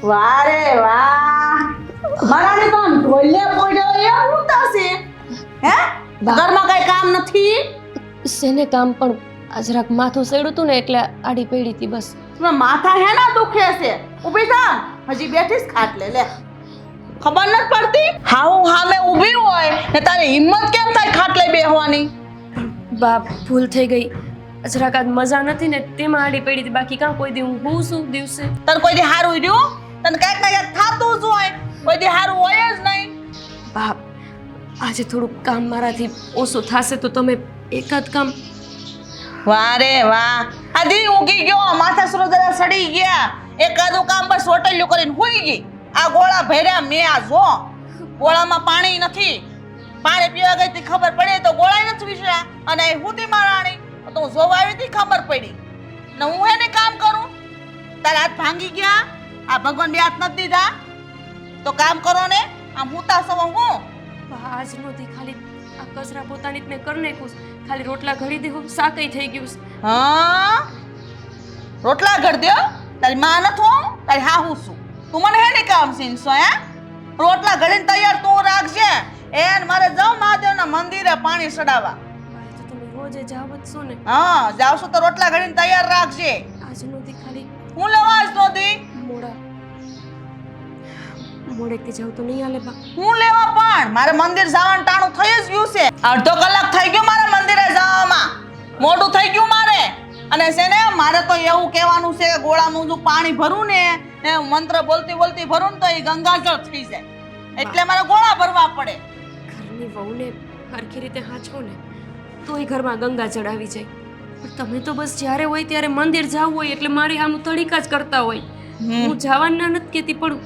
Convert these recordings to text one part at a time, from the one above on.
વાહ રે વાહ, મારાને તો આમ ઢોલે પડ્યો એ હું થશે? હે ઘરમાં કઈ કામ નથી? શેને કામ પણ આ જરાક માથું સડ્યું હતું ને એટલે આડી પડી હતી બસ. તમે માથા હેના દુખે છે? ઊભી થા, હજી બેઠીસ ખાટલે લે. ખબર નથી પડતી હાઉ હામે ઊભી હોય ને તારી હિંમત કેમ થાય ખાટલે બેહવાની? બા ભૂલ થઈ ગઈ. જરાક આજ મજા નથી ને તેમાં આડી પડી હતી. બાકી કાં કોઈ દી હું હું શું દિવસે તને કોઈ દી હારું રહ્યું? તને કઈક ને કઈક થાતું જ હોય, કોઈ દી હારું હોય જ નહીં. બા આજે થોડુંક કામ મારાથી ઓછું થશે તો તમે એકાદ કામ. વાહ રે વાહ, આધી ઊંઘી ગયો, માથા સુરદરા સડી ગયા, એકાદું કામ બસ હોટલ્યું કરીને હુઈ ગઈ. આ ગોળા ભર્યા મેં આ જો, ગોળામાં પાણી નથી. પાણી પીવા ગઈ તી ખબર પડે તો ગોળાય નથી વિસર્યા અને હુંતી મારાણી તો હું જોવા આવી તી ખબર પડી ને હું એને કામ કરું? તારા હાથ ભાંગી ગયા? આ ભગવાન બે હાથ નથી દીધા તો કામ કરો ને. આમ હુંતા સવા હું બા આજ નહોતી ખાલી આ કચરા પોતાની જ મેં કરી નાખ્યું છે. ખાલી રોટલા ઘડી દેવું શાકઈ થઈ ગયું છે. હા રોટલા ઘર દ્યો? તારી માં નથી હું? તારી હા હું છું? તું મને હે ને કામ સીનસો હે? રોટલા ઘડીને તૈયાર તું રાખજે. એન મારે જાવ મહાદેવના મંદિરે પાણી ચડાવવા. બા એ તો તમે રોજે જાવ જ છો ને. હા જાવશો તો રોટલા ઘડીને તૈયાર રાખજે. આજ નહોતી ખાલી હું લેવા જ નહોતી. મોડેકથી જાવ તો નહીં હાલે બા. હું લેવા પણ મારે મંદિર જવાનું ટાણું થઈ જ ગયું છે. અડધો કલાક થઈ ગયો મારે મંદિરે જવામાં, મોડું થઈ ગયું મારે. અને છે ને મારે તો એવું કહેવાનું છે કે ગોળામાં જો પાણી ભરું ને એ મંત્ર બોલતી બોલતી ભરું ને તો એ ગંગાજળ થઈ જાય, એટલે મારે ગોળા ભરવા પડે. ઘરની વહુને હરખી રીતે હાંચવો ને તો એ ઘરમાં ગંગા ચડાવી જાય. પણ તમે તો બસ જ્યારે હોય ત્યારે મંદિર જવું હોય એટલે મારી આમ તડીકા જ કરતા હોય. હું જવાના નથી કહેતી પણ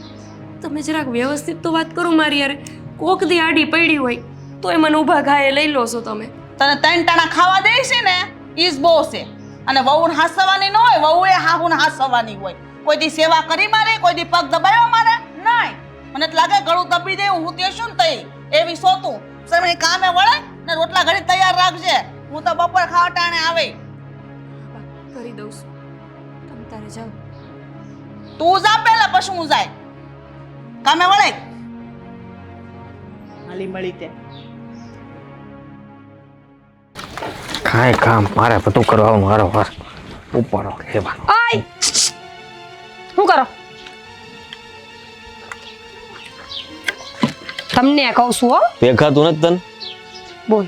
તમે જરાક વ્યવસ્થિત તો વાત કરો મારી યાર. કોક દી આડી પડી હોય તોય મને ઊભા ઘાયે લઈ લો છો તમે. તને ત્રણ ટાણા ખાવા દે છે ને ઈ જ બહુ છે. અને વહુને હાસવાની ન હોય, વહુએ હાહુને હાસવાની હોય. કોઈ દી સેવા કરી મારે, કોઈ દી પગ દબાવ્યો મારે નહીં. મને તો લાગે ગળું દબી દે હું તે શું તઈ એવી સોતું સમય કામે વળે ને રોટલા ઘડી તૈયાર રાખજે. હું તો બપોર ખાવા ટાણે આવે. કરી દઉં છું, તમે તારે જાઓ. તું જા પહેલા પછી હું જાય. કામે વળે હાલી મળી તે કાંઈ કામ મારે બધું કરવા મારો વાર ઉપાડો લેવા. ઓય શું કરો? તમને કહું છું હો. દેખાતું નથી તને? બોલ.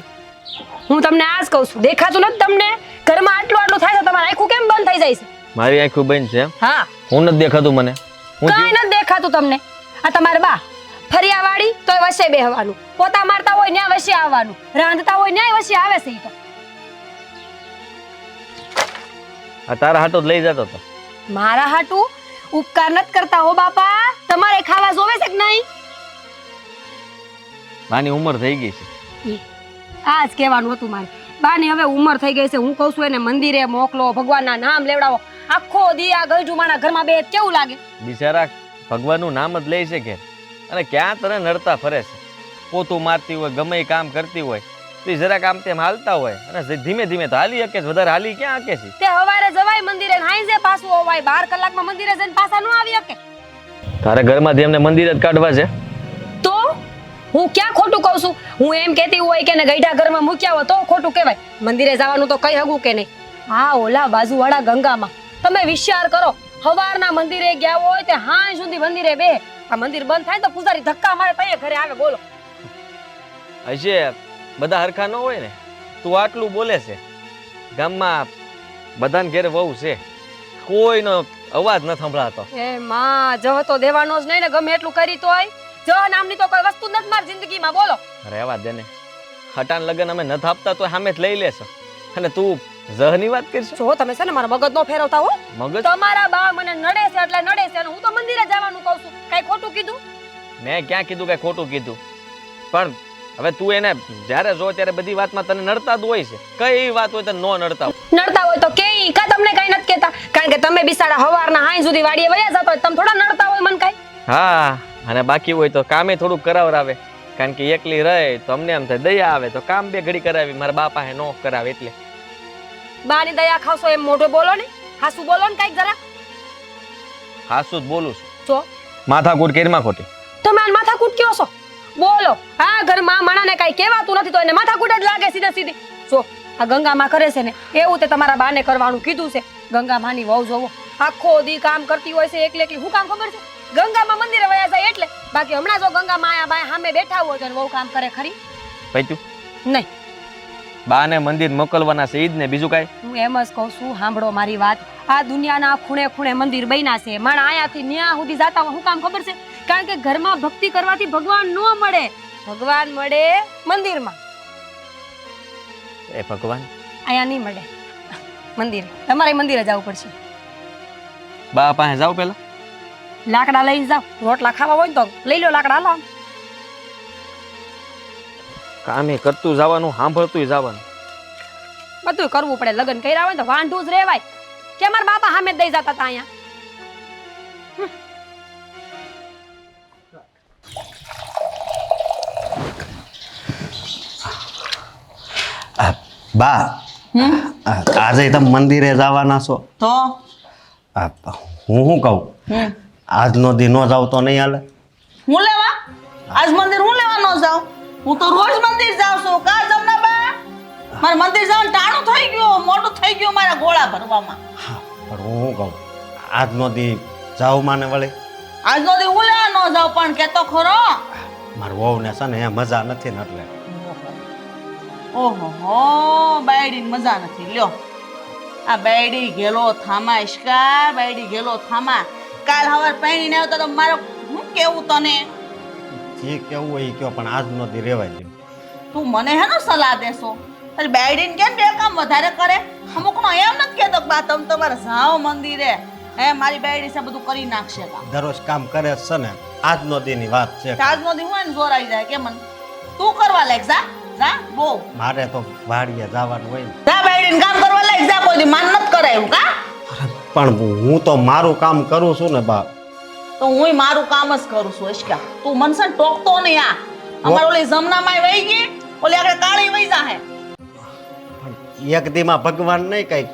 હું તમને આજ કહું છું, દેખાતું નથી તમને? ઘરમાં આટલું આટલું થાય તો તમારી આંખો કેમ બંધ થઈ જાય છે? મારી આંખો બંધ છે? હા. હું નથી દેખાતું મને? કાંઈ નથી દેખાતું તમને. આ તમારે બા ફરિયાવાળી તોય વસે બેહવાનું, પોતા મારતા હોય ન્યા વસે આવવાનું, રાંધતા હોય ન્યા વસે આવે છે. ઈ તો આ તારા હાટો જ લઈ જતો હતો. મારા હાટું ઉપકાર નથી કરતા હો બાપા. તમારે ખાવા જોવે છે કે નહીં? માની ઉંમર થઈ ગઈ છે. આ જ કહેવાનું હતું મારે. બાની હવે ઉંમર થઈ ગઈ છે. હું કહું છું એને મંદિરે મોકલો, ભગવાનના નામ લેવડાવો. આખો દી આ ગળજુમાના ઘરમાં બે કેવું લાગે? બિચારા ભગવાનનું નામ જ લે છે કે અને ક્યાં તને નડતા ફરે છે. પોતું મારતી હોય, ગમે એ કામ કરતી હોય તો જરાક આમ તેમ હાલતા હોય અને ધીમે ધીમે તો હાલી શકે છે. વધારે હાલી ક્યાં શકે છે? તે હવારે જવાય મંદિરે ને હાંજે પાછું હોવાય. 12 કલાકમાં મંદિરે જઈને પાછા ન આવી શકે. તારે ઘરમાંથી એમને મંદિર જ કાઢવા છે? તો હું ક્યાં ખોટું કહું છું? હું એમ કહેતી હોય કે ને ગઈઢા ઘરમાં મૂક્યા હોય તો ખોટું કહેવાય. મંદિરે જવાનું તો કઈ હગું કે નહીં. હા ઓલા બાજુવાળા ગંગામાં તમે વિચાર કરો, હવારના મંદિરે ગયા હોય તે હાંજ સુધી મંદિરે બે. આ મંદિર બંધ થાય તો પૂજારી ધક્કા મારે તઈએ ઘરે આવે. બોલો હશે બધા હરખા ન હોય ને. તું આટલું બોલે છે, ગામમાં બધાને ઘેરે વહુ છે, કોઈનો અવાજ ન સંભળાતો. એ માં જહ તો દેવાનો જ નહીં ને. ગમે એટલું કરી તોય જહ નામની તો કોઈ વસ્તુ નથી મારી જિંદગીમાં. બોલો રહેવા દે ને. હટાન લગન અમે નથી આપતા તો સામે જ લઈ લેશો અને તું જહની વાત કરશો. જો તમે છે ને મારા મગજ નો ફેરવતા હો. મગજ તમારા બા મને નડે છે એટલે નડે છે અને હું તો મંદિરે જવાનું કહું છું. કઈ ખોટું કીધું? મેં ક્યાં કીધું કઈ ખોટું કીધું? પણ હવે તું એને જ્યારે જો ત્યારે બધી વાતમાં તને નડતા જ હોય છે. કઈ એવી વાત હોય તને નો નડતા હોય? નડતા હોય તો કે કા તમને કઈ નથી કહેતા? કારણ કે તમે બિસાડા હવારના હાઈ સુધી વાડીએ વયા જતા હોય, તમે થોડા નડતા હોય મને કઈ? હા અને બાકી હોય તો કામે થોડુંક કરાવરાવે. કારણ કે એકલી રહે તો અમને એમ થાય દયા આવે તો કામ બે ઘડી કરાવી. મારા બાપા હે નો કરાવે એટલે. બાની દયા ખાવશો એમ મોઢો બોલો ને. હાસુ બોલો ને કઈક જરા. હાસુ જ બોલું છું. જો માથાકૂટ કેરમાં ખોટી. તમે આ માથાકૂટ કયો છો? બોલો. આ ઘરમાં માણાને કાંઈ કહેવાતું નથી તો એને માથાકૂટ જ લાગે સીધે સીધી. જો આ ગંગામાં કરે છે ને એવું તે તમારા બાને કરવાનું કીધું છે. ગંગામાની વહુ જોવો આખો દી કામ કરતી હોય છે એકલી એકલી. હું કામ ખબર છે? ગંગામાં મંદિરે વયા જાય એટલે. બાકી હમણાં જો ગંગામાં આયા બાય સામે બેઠા હોય તો વહુ કામ કરે ખરી? પૈતું નહીં. બાને મંદિર મોકલવાના છે ઈ જ ને, બીજું કાંઈ? હું એમ જ કહું છું, સાંભળો મારી વાત. આ દુનિયાના ખૂણે ખૂણે મંદિર બન્યા છે. માણા આયાથી ન્યા સુધી જાતા હોય. શું કામ ખબર છે? કારણ કે ઘરમાં ભક્તિ કરવાથી ભગવાન ન મળે. ભગવાન મળે મંદિરમાં. એ ભગવાન અહીંયા નહીં મળે. મંદિર તમારે મંદિરે જવું પડશે. બા પાસે જાવ પેલા. લાકડા લઈને જાઓ. રોટલા ખાવા હોય ને તો લઈ લો લાકડા. હાલો કામે કરતું જવાનું, સાંભળતું જવાનું. બધું કરવું પડે. લગ્ન કર્યા હોય ને તો વાંઢું જ રહેવાય. કે મારા બાપા સામે જ દઈ જતા હતા અહીંયા. બા આજે તમે મંદિરે જવાના છો? તો હું શું કહું, આજનો દી ન જાવ તો નહીં હાલે? હું લેવા આજ મંદિર હું લેવા ન જાઉં? હું તો રોજ મંદિર જાઉં છું. કા જમના બા મારે મંદિર જવાનું ટાણું થઈ ગયું, મોટું થઈ ગયું મારા ગોળા ભરવામાં. પણ હું શું કહું, આજનો દી જાવ માને વળે? આજનો દી હું લેવા ન જાઉં પણ કેતો ખરો. મારા વહુને છે ને એ મજા નથી ને એટલે. ઓહો હો બાયડી મજા નથી. લ્યો આ બાયડી ગેલો થામા ઇશ્કા, બાયડી ગેલો થામા. કાલ હવાર પૈણીને આવ્યો તો મારો હું કેવું તને? જે કેવું હોય એ કયો, પણ આજનો દી રેવાય દે. તું મને હેનો સલાહ દેશો? તારી બાયડીને કેમ બે કામ વધારે કરે? અમુકનો એમ નથી કહેતો કે બા તમે તમારે જાઓ મંદિરે, હે મારી બાયડી છે બધું કરી નાખશે કામ. દરરોજ કામ કરે છે ને, આજનો દી ની વાત છે. આજનો દી હોય ને જોર આવી જાય કે મન તું કરવા લાગ. જા જા બો મારે તો વાડીએ જવાનું હોય ને. જા બાયડીને કામ કરવા લાગ. જા કોઈ દી માન નથી કરાયું કા? પણ હું તો મારું કામ કરું છું ને બા. તો હું મારું કામ જ કરું છું. ઇશ્કા તું મનસન ટોકતો નહીં. આ અમાર ઓલી જમનામાં વહી ગઈ, ઓલી આગળ કાળી વહી જાહે. એક દીમાં ભગવાન નહીં કઈ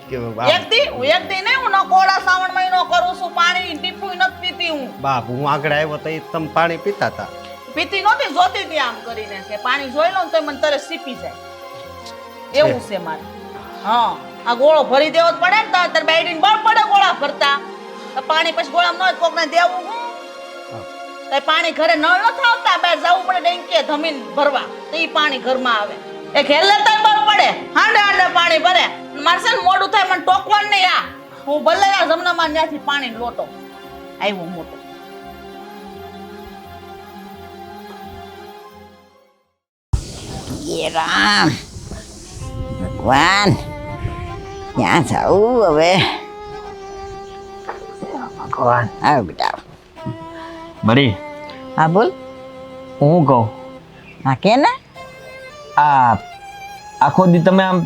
એક દી નહીં, હું નકોડા શ્રાવણ મહિનો કરું છું. પાણી ટીપું નથી પીતી હું. બાપ હું આગળ આવ્યો તો એ તમે પાણી પીતા હતા? પીતી નહોતી, જોતી હતી આમ કરીને કે પાણી જોઈ લો ને તો મને તરત સીપી જાય. એવું છે મારે. હા આ ગોળો ભરી દેવો જ પડે ને. તાર બાયડીને બળ પડે ગોળા ભરતા. તો પાણી પછી ગોળામાં ન કોકને દેવું હું. તો પાણી ઘરે નળ નથી આવતા, બહાર જવું પડે ડેંકીએ ધમીન ભરવા તો ઈ પાણી ઘરમાં આવે. એક હેલે તો બળ પડે, હાંડે હાંડે પાણી ભરે. મારે છે ને મોડું થાય મને ટોકવાનું નહીં. આ હું ભલે આ જમનામાં ત્યાંથી પાણી લોટો આવ્યો મોટો. ये राम भगवान ક્યાં જાવું હવે? ભગવાન આવ બેટા. બરી હા બોલ. હું કહું, હા કે ને? આ આખો દી તમે આમ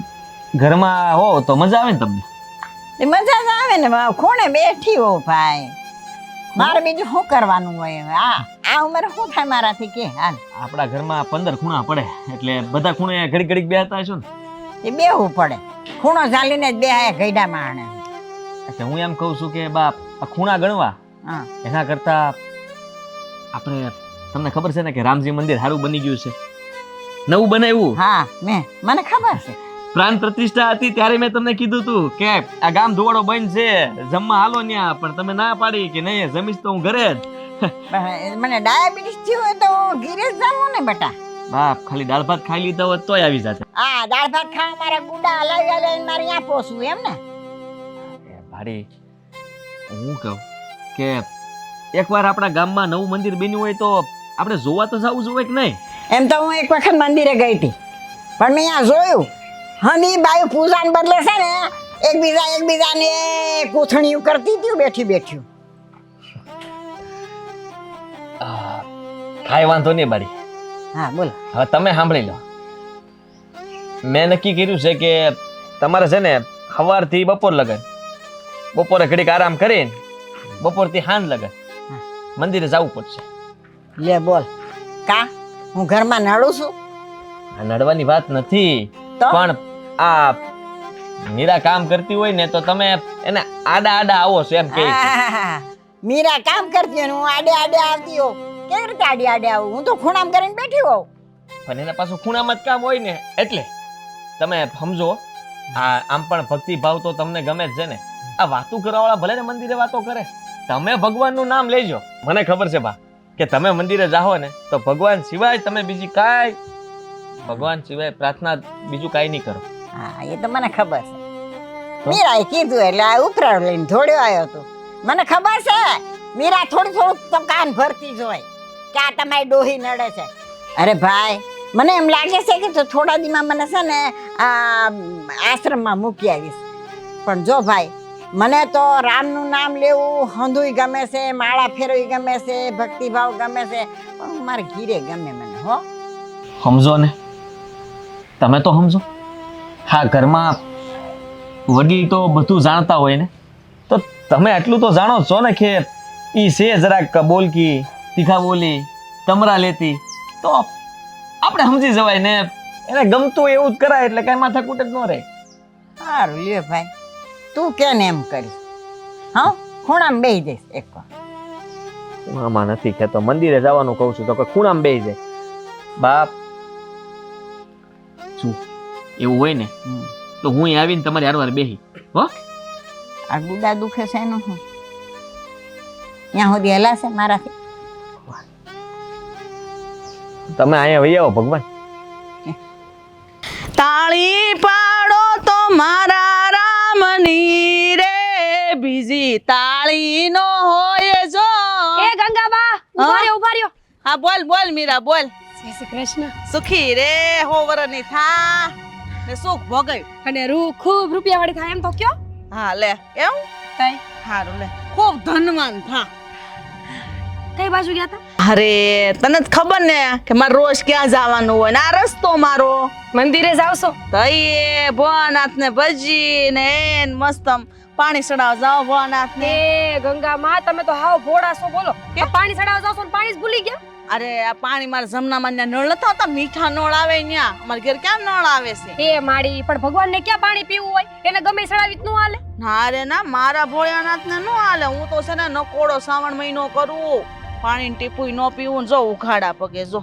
ઘરમાં હો તો મજા આવે ને તમને? એ મજા જ આવે ને. ખૂણે બેઠી હો ભાઈ, મારે બીજું શું કરવાનું હોય હવે? આ ઉંમર શું થાય મારાથી કે? હાલ આપણા ઘરમાં 15 ખૂણા પડે એટલે બધા ખૂણે ઘડી ઘડી બેહતા હશો ને? એ બેહવું પડે. ખૂણો ચાલીને જ બેહાય ગઈડા માણે. એટલે હું એમ કહું છું કે બાપ આ ખૂણા ગણવા હા એના કરતા આપણે, તમને ખબર છે ને કે રામજી મંદિર સારું બની ગયું છે, નવું બનાવ્યું. હા મને ખબર છે. પ્રાણ પ્રતિષ્ઠા હતી ત્યારે મેં તમને કીધું હતું કે આ ગામ ધોવાડો બંધ છે, જમવા હાલો ન્યા, પણ તમે ના પાડી કે નહીં જમીશ તો હું ઘરે જ. પણ મને ડાયાબિટીસ થયું હોય તો ઘીરે જ જાવું ને બેટા. બાપ ખાલી દાળ ભાત ખાઈ લીધા હોત તોય આવી જાતે. આ દાળ ભાત ખાવા મારા ગુડા હલાવી હલાવીને મારે અહીંયા પોસવું એમ ને? ભાડી હું કહું કે એકવાર આપણા ગામમાં નવું મંદિર બન્યું હોય તો આપણે જોવા તો જવું જોઈએ કે નહીં? એમ તો હું એક વખત મંદિરે ગઈ હતી, પણ મેં અહીંયા જોયું હની બાયું પૂજાને બદલે છે ને એકબીજાને કોથણીયું કરતી હતી બેઠી બેઠી. કાંઈ વાંધો નહીં બારી. હા બોલ. હવે તમે સાંભળી લો, મેં નક્કી કર્યું છે કે તમારે છે ને સવારથી બપોર લગન, બપોરે ઘડીક આરામ કરીને બપોરથી સાંજ લગન મંદિરે જવું પડશે. લે બોલ. કા હું ઘરમાં નડું છું? આ નડવાની વાત નથી, તો? પણ આ મીરા કામ કરતી હોય ને તો તમે એને આડા આડા આવો છો એમ કે. આહાહા. મીરા કામ કરતી હોય ને હું આડે આડે આવતી હોઉં. કેવી રીતે આડે આડે આવું? હું તો ખૂણામ કરીને બેઠી હોઉં. પણ એના પાછું ખૂણામાં જ કામ હોય ને એટલે તમે સમજો આમ પણ ભક્તિ ભાવ તો તમને ગમે જ છે ને. આ વાતું કરવાવાળા ભલે ને મંદિરે વાતો કરે, તમે ભગવાનનું નામ લેજો. મને ખબર છે બા કે તમે મંદિરે જાઓ ને તો ભગવાન સિવાય તમે બીજી કાંઈ ભગવાન સિવાય પ્રાર્થના બીજું કાંઈ નહીં કરો. હા એ તો મને ખબર છે. મીરાએ કીધું એટલે આ ઉપરાળ લઈને ધોડ્યો આવ્યો હતો. મને ખબર છે મીરા થોડું તો કાન ભરતી જ હોય કે આ તમારી ડોહી નડે છે. અરે ભાઈ મને એમ લાગે છે કે તો થોડા દીમાં મને છે ને આ આશ્રમમાં મૂકી આવીશ. પણ જો ભાઈ મને તો રામનું નામ લેવું હંધુય ગમે છે, માળા ફેરવી ગમે છે, ભક્તિભાવ ગમે છે, પણ મારે ઘીરે ગમે મને હો. સમજો ને તમે તો સમજો. હા ઘરમાં વડીલ તો બધું જાણતા હોય ને, તો તમે આટલું તો જાણો છો ને કે ઈ છે જરાક બોલકી તીખા બોલી તમરા લેતી, તો આપણે સમજી જવાય ને એને ગમતું એવું જ કરાય એટલે કઈ માથાકૂટ જ ન રહે. સારું લ્યો ભાઈ તું કે ને એમ કરીશ. હા ખૂણામાં બેસી જઈશ એક વાર. આમાં નથી કહેતો મંદિરે જવાનું કહું છું તો કે ખૂણામાં બેસી જાય. બાપ શું એવું હોય ને તો હું અહીં આવીને તમારી હારવાર બેહી હો. આ ગુડા દુખે છે એનું શું? ત્યાં સુધી હલાશે મારાથી? તમે અહીંયા વહી આવો ભગવાન. તાળી પાડો તો મારા રામની રે, બીજી તાળી નો હોય જો. એ ગંગાબા ઉભા રહ્યો. હા બોલ બોલ મીરા બોલ. જય શ્રી કૃષ્ણ. સુખી રે હોવરની થા ને સુખ ભોગવ્યું. અને રૂ ખૂબ રૂપિયા વાળી થાય એમ તો કયો. હા લે એવું તઈ હારું લે ખૂબ ધનવાન થા. કઈ બાજુ ગયા તા? અરે તને જ ખબર ને કે મારે રોજ ક્યાં જવાનું હોય ને આ રસ્તો મારો મંદિરે જાવશો? તઈએ ભોળાનાથ ને ભજી ને એન મસ્ત પાણી ચડાવ જાઓ ભોળાનાથ ને. એ ગંગા માં તમે તો હાવ ભોળા છો બોલો. કે પાણી ચડાવવા જાવશો ને પાણી જ ભૂલી ગયા? અરે આ પાણી મારા જમનામાં ત્યાં નળ નતા હોતા, મીઠા નળ આવે ત્યાં. અમારે ઘેર ક્યાં નળ આવે છે? એ માડી પણ ભગવાનને ક્યાં પાણી પીવું હોય? એને ગમે ચડાવી જ ન હાલે. ના રે ના મારા ભોળાનાથ ને નો હાલે. હું તો છે ને નકોડો શ્રાવણ મહિનો કરું, પાણી ટીપુય ન પીવું. જો ઉઘાડા પગે જો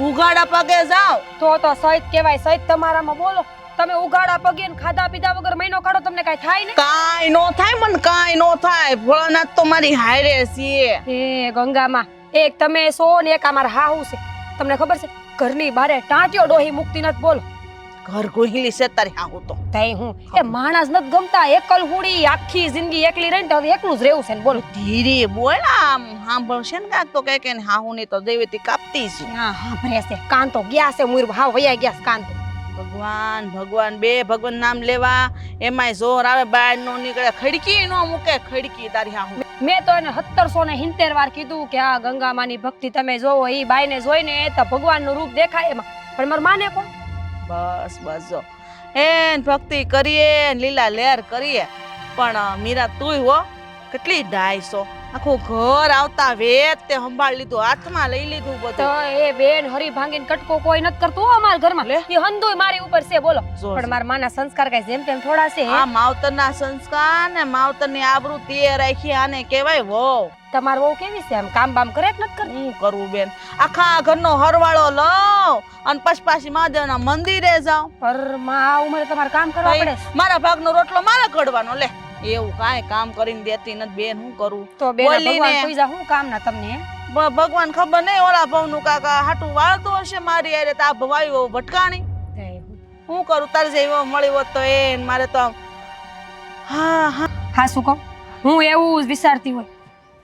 ઉઘાડા પગે જાવ તો સહિત કહેવાય. સહિત તમારામાં બોલો. તમે ઉગાડા પગે ને ખાધા પીધા વગર મહિનો કાઢો તમને કઈ થાય ને? કાઈ નો થાય મને કાઈ નો થાય. ભોળાનાથ તો મારી હારે છે. એ ગંગામાં એક તમે સો ને એક અમાર હાહુ છે. તમને ખબર છે ઘરની બારે ટાંટિયો ડોહી મુક્તિ નથી બોલો. ઘર ગોહિલી છે તારી હાહુ તો. તઈ હું એ માણસ નથી ગમતા. એકલ હુડી આખી જિંદગી એકલી રહીને તો હવે એકલું જ રહેવું છે ને બોલો. ધીરે બોલ આમ સાંભળશે ને કાક તો કે હાહુ ની તો દેવેતી કાપતી છે. હા હા ભરે છે. કાન તો ગયા છે મુર હાવ વયા ગયા છે કાન તો. ભગવાન ભગવાન બે ભગવાન નામ લેવા એમાંય જોર આવે. બાર નો નીકળે ખડકી નો મૂકે ખડકી તારી હાહુ. મેં તો એને 1770 વાર કીધું કે આ ગંગામાની ભક્તિ તમે જોવો. ઈ બાઈને જોઈને તો ભગવાનનું રૂપ દેખાય એમાં. પણ માર માને કોણ? બસ બસ જો એન ભક્તિ કરીએ લીલા લહેર કરીએ. પણ મીરા તુંય હો કેટલી ડાયસો. આખું ઘર આવતા વેત તે સંભાળ લીધું, હાથમાં લઈ લીધું તો બધું. એ બેન હરી ભાંગીને કટકો કોઈ નથી કરતું હો અમારા ઘરમાં. ઈ હંધુય મારી ઉપર છે બોલો. જો. પણ મારા માના સંસ્કાર કઈ જેમ તેમ થોડા છે. આ માવતરના સંસ્કાર ને માવતરની આબરૂ તે રાખી આને કહેવાય વહુ. તમાર વહુ કેવી છે? આમ કામ બામ કરે કે નથી કરતી? હું કરવું બેન? આખા ઘરનો હરવાળો લઉં અને પછી પાછી મહાદેવના મંદિરે જાઉં. પર માં આ ઉંમરે તમારે કામ કરવા પડે છે. મારા ભાગનો રોટલો મારે કડવાનો લે. એવું કાંઈ કામ કરીને દેતી નથી બેન. હું કરું? તો બેન બોલીને. ભગવાન કોઈ જા હું કામ ના તમને હે? ભગવાન ખબર નહીં ઓલા ભવનું કાકા હાટું વાળતો હશે મારી હારે. તો આ ભવાયું ભટકાણી. હું કરું? તારે જેવો મળી હોત તો એ મારે તો આમ હા હા હા શું કહું હું એવું જ વિચારતી હોય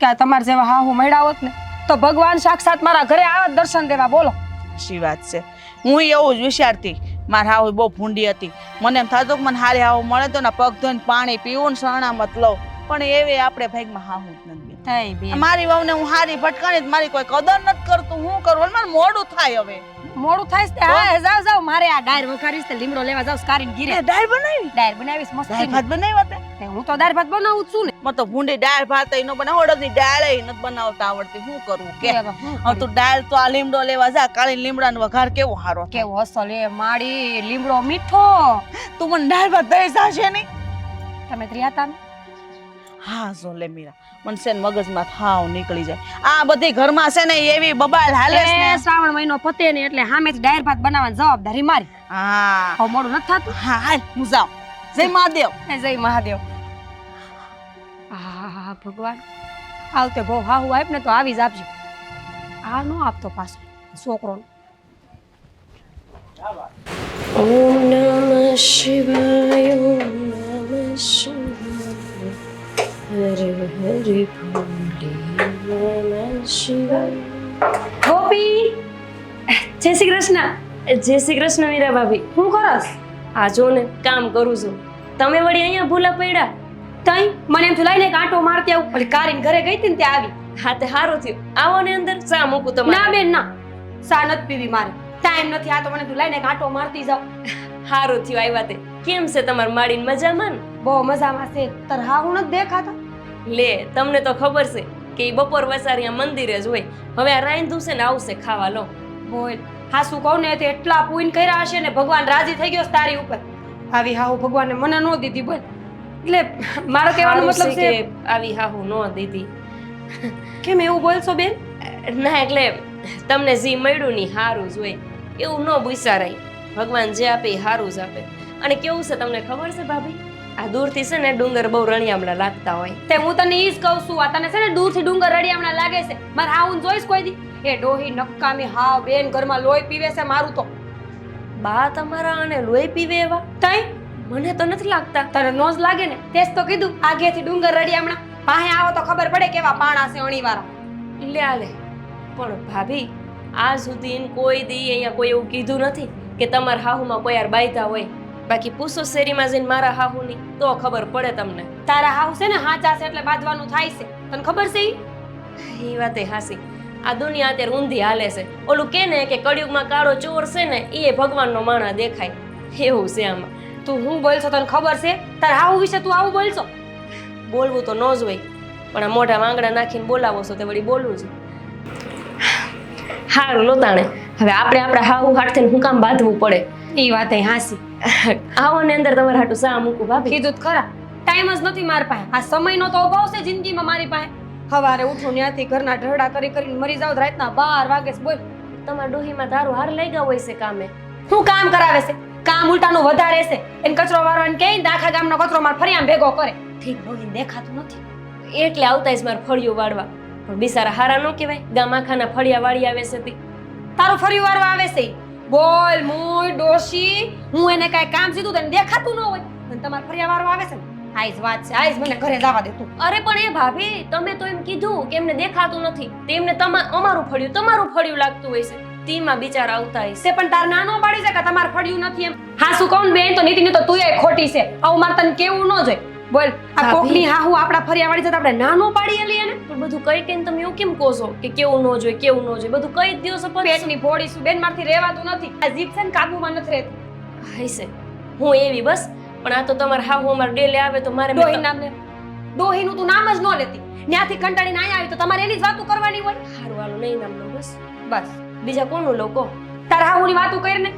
કે આ તમારે જેવા હા હું મળ્યા હોત ને તો ભગવાન સાક્ષાત મારા ઘરે આવે દર્શન દેવા બોલો. સાચી વાત છે. હું એવું જ વિચારતી. મારી હાવ બહુ ભૂંડી હતી. મને એમ થતું કે મને હારી હાવ મળે તો ને પગ ધોઈને પાણી પીવું ને શરણામત લઉં. પણ એવી આપણે ભાગમાં હાવું જ નથી બેન. થઈ બેન મારી વહુને હું હારી ભટકાણી મારી કોઈ કદર નથી કરતું. હું કરું? મારે મોડું થાય હવે. મોડું થાય છે. હા જાવ જાવ મારે આ ડાયર વઘારીશ તે લીમડો લેવા જાવ કારીને ગીરે. દાળ બનાવી? ડાયર બનાવીશ મસ્ત. દાળ ભાત બનાવ્યા તે? હું તો દાળ ભાત બનાવું જ છું ને. મને તો ભૂંડી દાળ ભાત ય ન બનાવ ઓડદની દાળ ય નથી બનાવતા આવડતી. શું કરવું કે? હવે તું દાળ તો આ લીમડો લેવા જા. કાળી લીમડાનો વઘાર કેવો હારો થાય. કેવો અસલ એ માડી લીમડો મીઠો. તું મને દાળ ભાત દઈ જાશે નહીં? તમે ત્રિયાતા ને હા જો લે મીરા મને છે ને મગજમાં થાવ નીકળી જાય આ બધી ઘરમાં છે ને એવી બબાલ હાલે છે ને. શ્રાવણ મહિનો પતે ને એટલે સામેથી ડાયર ભાત બનાવવાની જવાબદારી મારી. હા હવે મોડું નથી થતું. હા હાલ હું જાઉં. જય મહાદેવ. જય મહાદેવ. હા ભગવાન આવતે બહુ હાહુ આપ ને તો આવી જ આપજો. આ નો આપતો પાછો છોકરો. ઓમ નમઃ શિવાય ઓમ નમઃ શિવાય હરે હરે ભોલે નમઃ શિવાય. ગોપી જય શ્રી કૃષ્ણ. જય શ્રી કૃષ્ણ મીરા ભાભી. શું કરસ? આ જો ને કામ કરું છું. તમે વળી અહીંયા ભૂલા પડ્યા. તઈ મને એમ થયું લઈને કાંટો મારતી આવું. ઓલી કારીન ઘરે ગઈ હતી ને ત્યાં આવી. હા તે સારું થયું. આવો ને અંદર ચા મૂકું ના તમારે. બેન ના, સા નથી પીવી મારે. ટાઈમ નથી. આ તો મને તું લઈને કાંટો મારતી જાવ. સારું થયું આવ્યા તે. કેમ છે તમાર માડીન મજામાં ને? બહુ મજામાં છે. તાર હા હું નથી દેખાતા. લે તમને તો ખબર છે કે ઈ બપોર વસારિયા મંદિરે જ હોય. હવે આ રાંધું છે ને આવશે ખાવા લો. બોલ હા શું કહું ને તે એટલા પૂન કર્યા હશે ને ભગવાન રાજી થઈ ગયો છે તારી ઉપર. આવી હાહુ ભગવાને મને નો દીધી બોલ. એટલે મારો કહેવાનો મતલબ છે કે આવી હાહુ નો દીધી. કેમ એવું બોલશો બેન? ના એટલે તમને જે મળ્યું ની હારું જ હોય એવું ન વિચારાય. ભગવાન જે આપે એ હારું જ આપે. અને કેવું છે તમને ખબર છે ભાભી? આ દૂરથી છે ને ડુંગર બહુ રણિયામણા લાગતા હોય. તે હું તને ઈ જ કહું છું. આ તને છે ને દૂરથી ડુંગર રડિયામણા લાગે છે. મારે હાઉન જોઈશ કોઈ દી? એ ડોહી નક્કામી હાવ બેન ઘરમાં લોહી પીવે છે મારું તો. બા તમારા અને લોહી પીવે એવા? તઈ મને તો નથી લાગતા. તને નો જ લાગે ને? તેજ તો કીધું આગેથી ડુંગર રડિયામણા. પાસે આવો તો ખબર પડે કેવા પાણા છે અણીવાળા. લે આલે. પણ ભાભી આ સુધી કોઈ દી અહીંયા કોઈ એવું કીધું નથી કે તમારા હાહુમાં કોઈ યાર બાયતા હોય. બાકી પૂછો શેરીમાં જઈને મારા હાહુની તો ખબર પડે તમને. તારા હાઉ છે ને હાચા છે એટલે બાંધવાનું થાય છે. તને ખબર છે ઈ? એ વાતે હાસી. આ દુનિયા અત્યારે ઊંધી હાલે છે. ઓલું કે ને કે કળિયુગમાં કાળો ચોર છે ને એ ભગવાનનો માણા દેખાય એવું છે આમાં. તું હું બોલશો તને ખબર છે? તારા હાઉ વિશે તું આવું બોલશો? બોલવું તો ન જ હોય પણ આ મોઢા વાંગડા નાખીને બોલાવો છો તે વળી બોલવું છે. હારું લોતાણે હવે આપણે આપણા હાહુ હાથે હું કામ બાંધવું પડે. ઈ વાત હાસી. આવો ને અંદર તમારા હાટું સા મૂકું ભાભી. કીધું જ ખરા. ટાઈમ જ નથી મારી પાસે. આ સમયનો તો અભાવ છે જિંદગીમાં મારી પાસે. સવારે ઉઠું ત્યાંથી ઘરના ઢળડા કરી કરીને મરી જાવ રાતના 12 વાગે છે. બોલ તમારા ડોહીમાં તારું હાર લઈ ગયા હોય છે કામે. શું કામ કરાવે છે? કામ ઉલટાનું વધારે છે. એને કચરો વારવાને કહે ને આખા ગામનો કચરો માર ફરી આમ ભેગો કરે. ઠીક ડોહીને દેખાતું નથી એટલે આવતા જ મારે ફળિયું વાળવા. પણ બિચારા હારા ન કહેવાય. ગામ આખાના ફળિયા વાળી આવે છે તે. તારું ફરી વારવા આવે છે ઈ. બોલ મોય ડોશી હું એને કાંઈ કામ સીધું તને દેખાતું ન હોય અને તમારે ફરિયા વારવા આવે છે ને આઈસ વાત છે. આઈસ મને ઘરે જવા દે તું. અરે પણ એ ભાભી તમે તો એમ કીધું કે એમને દેખાતું નથી તેમને અમારું ફળિયું તમારું ફળિયું લાગતું હોય છે. તીમાં બિચારા આવતા હોય છે. તે પણ તાર નાનો પાડી છે કે તમારે ફળિયું નથી એમ. હા શું કહું બેન તો નીતિની તો તુંય ખોટી છે. આવું મારે તને કેવું ન જોઈએ. બોલ આ ભાભી. કોકની હાહુ આપણા ફરિયા વાળી છે તો આપણે નાનો પાડી લઈએ ને. પણ બધું કઈ કઈને તમે એવું કેમ કહો છો કે કેવું ન જોઈએ કેવું ન જોઈએ? બધું કઈ જ દિવસો પેટની ભોળી છું બેન મારથી રહેવાતું નથી. આ જીભ છે ને કાબુમાં નથી રહેતી. હશે હું એવી બસ. પણ આ તો તમારે હાહુ અમારે ડેલે આવે તો મારે ડોહી નામ લે. ડોહીનું તું નામ જ ન લેતી. ન્યાથી કંટાળીને અહીંયા આવી તો તમારે એની જ વાતો કરવાની હોય. હારું વાળું નહીં નામ લો બસ. બસ બીજા કોનું લોકો? તારા હાહુની વાતો કરીને